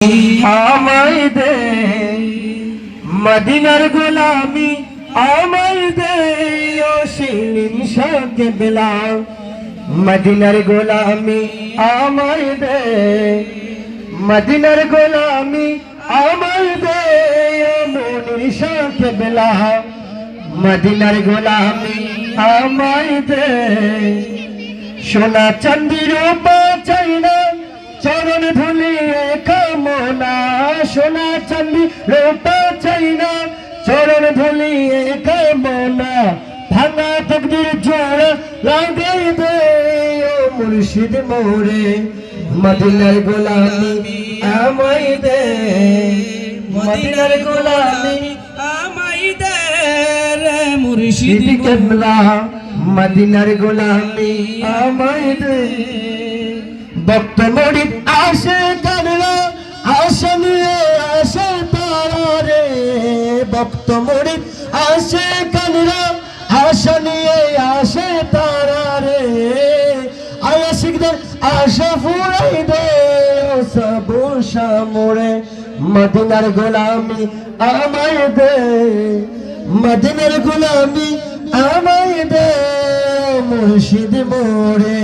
আমায় দে মদিনার গোলামি, আমায় দে ও শিরিন শাকে বেলা। মদিনার গোলামি আমায় দে, মদিনার গোলামি আমায় দে ও মনির শাকে বেলা। মদিনার গোলামি আমায় দে। সোনা চাঁদি রূপা চাই না, চরণ ধুলিয়ে কামনা। সোনা চাঁদি রূপা চাই না, চরণ ধুলিয়ে কামনা। ভাঙা তকদির জোড়া লাগাই দে ও মুর্শিদ মোরে। মদিনার গোলামি আমায় দে, মদিনার গোলামি আমায় দে রে মুর্শিদ কেবলা। মদিনার গোলামি আমায় দে। ভক্ত মুরিদ আসে কানরা, আশা নিয়ে আসে তারা রে। ভক্ত মুরিদ আসে কানরা, আশা নিয়ে আসে তারা রে। আশিকদের আশা ফুরাই দে ও সব সামরে। মদিনার গোলামি আমায় দে, মদিনার গোলামি আমায় দে মুর্শিদ মোরে।